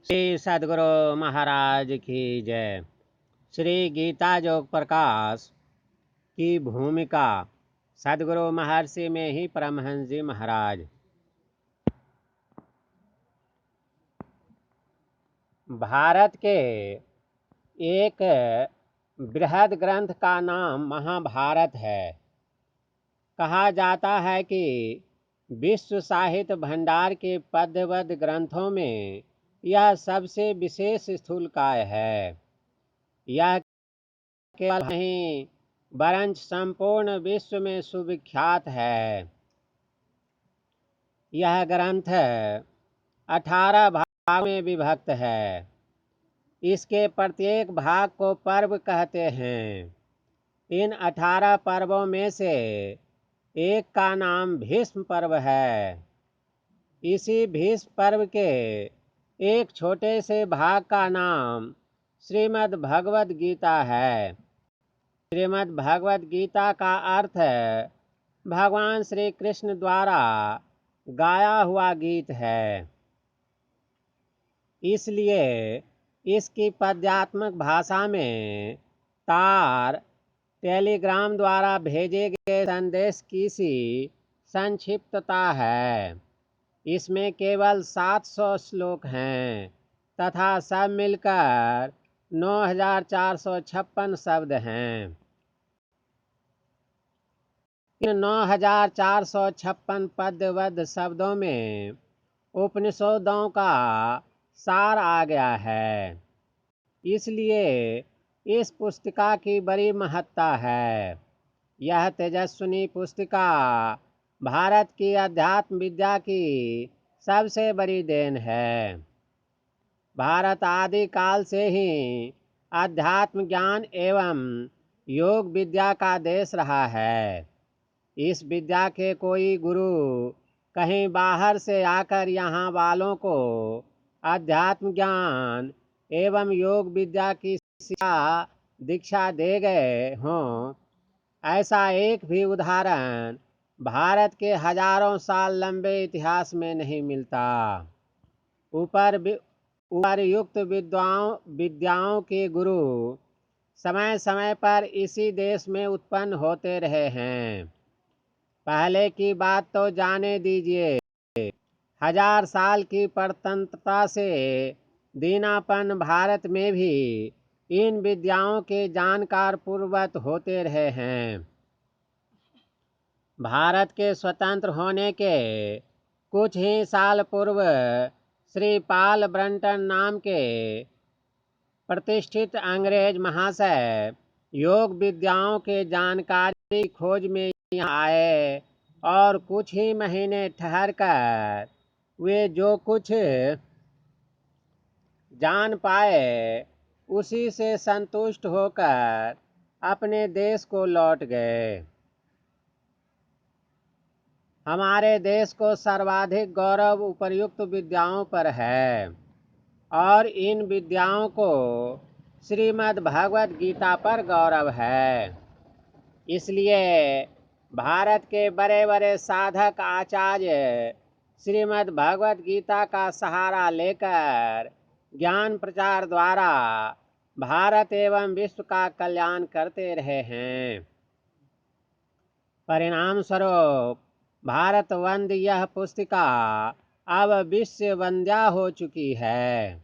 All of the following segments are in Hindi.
श्री सद्गुरु महाराज की जय। श्री गीता योग प्रकाश की भूमिका सद्गुरु महर्षि में ही परमहंस जी महाराज। भारत के एक बृहद ग्रंथ का नाम महाभारत है। कहा जाता है कि विश्व साहित्य भंडार के पद्यबद्ध ग्रंथों में यह सबसे विशेष स्थूलकाय है। यह केवल नहीं वरन संपूर्ण विश्व में सुविख्यात है। यह ग्रंथ 18 भागों में विभक्त है। इसके प्रत्येक भाग को पर्व कहते हैं। इन 18 पर्वों में से एक का नाम भीष्म पर्व है। इसी भीष्म पर्व के एक छोटे से भाग का नाम श्रीमद् भगवद गीता है। श्रीमद् भगवद गीता का अर्थ भगवान श्री कृष्ण द्वारा गाया हुआ गीत है। इसलिए इसकी पद्यात्मक भाषा में तार टेलीग्राम द्वारा भेजे गए संदेश की सी संक्षिप्तता है। इसमें केवल 700 श्लोक हैं तथा सब मिलकर 9456 शब्द हैं। इन 9456 पद्यबद्ध शब्दों में उपनिषदों का सार आ गया है। इसलिए इस पुस्तिका की बड़ी महत्ता है। यह तेजस्विनी पुस्तिका भारत की अध्यात्म विद्या की सबसे बड़ी देन है। भारत आदि काल से ही अध्यात्म ज्ञान एवं योग विद्या का देश रहा है। इस विद्या के कोई गुरु कहीं बाहर से आकर यहाँ वालों को अध्यात्म ज्ञान एवं योग विद्या की शिक्षा दीक्षा दे गए हों, ऐसा एक भी उदाहरण भारत के हजारों साल लंबे इतिहास में नहीं मिलता। उपर्युक्त विद्याओं के गुरु समय समय पर इसी देश में उत्पन्न होते रहे हैं। पहले की बात तो जाने दीजिए। 1000 साल की परतंत्रता से दीनापन भारत में भी इन विद्याओं के जानकार पूर्वत होते रहे हैं। भारत के स्वतंत्र होने के कुछ ही साल पूर्व श्री पाल ब्रंटन नाम के प्रतिष्ठित अंग्रेज महाशय योग विद्याओं के जानकारी खोज में यहाँ आए और कुछ ही महीने ठहर कर वे जो कुछ जान पाए उसी से संतुष्ट होकर अपने देश को लौट गए। हमारे देश को सर्वाधिक गौरव उपर्युक्त विद्याओं पर है और इन विद्याओं को श्रीमद् भगवद गीता पर गौरव है। इसलिए भारत के बड़े बड़े साधक आचार्य श्रीमद् भगवद गीता का सहारा लेकर ज्ञान प्रचार द्वारा भारत एवं विश्व का कल्याण करते रहे हैं। परिणाम स्वरूप भारत वंद यह पुस्तिका अब विश्व वंद्या हो चुकी है।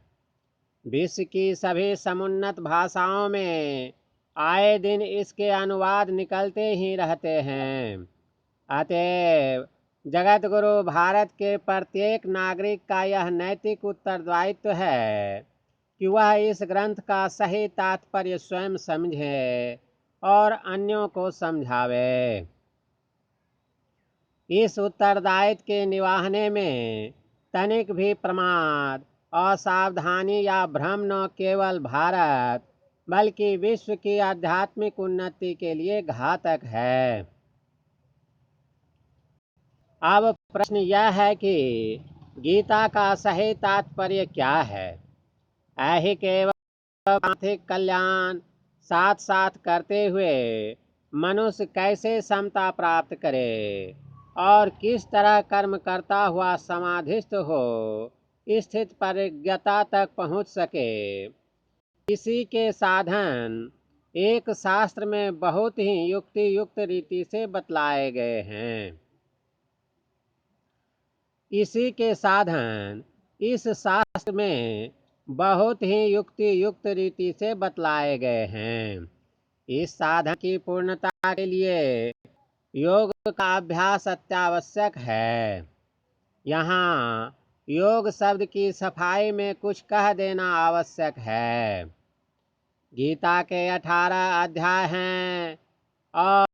विश्व की सभी समुन्नत भाषाओं में आए दिन इसके अनुवाद निकलते ही रहते हैं। अतएव जगत गुरु भारत के प्रत्येक नागरिक का यह नैतिक उत्तरदायित्व है कि वह इस ग्रंथ का सही तात्पर्य स्वयं समझे और अन्यों को समझावे। इस उत्तरदायित्व के निभाने में तनिक भी प्रमाद, असावधानी या भ्रम न केवल भारत बल्कि विश्व की आध्यात्मिक उन्नति के लिए घातक है। अब प्रश्न यह है कि गीता का सही तात्पर्य क्या है। ऐहिक एवं आर्थिक कल्याण साथ साथ करते हुए मनुष्य कैसे समता प्राप्त करे और किस तरह कर्म करता हुआ समाधिस्थ हो, स्थित प्रज्ञता तक पहुँच सके। इसी के साधन एक शास्त्र में बहुत ही युक्ति युक्त रीति से बतलाए गए हैं। इसी के साधन इस शास्त्र में बहुत ही युक्ति युक्त रीति से बतलाए गए हैं। इस साधन की पूर्णता के लिए योग का अभ्यास अत्यावश्यक है। यहाँ योग शब्द की सफाई में कुछ कह देना आवश्यक है। गीता के 18 अध्याय हैं और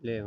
ले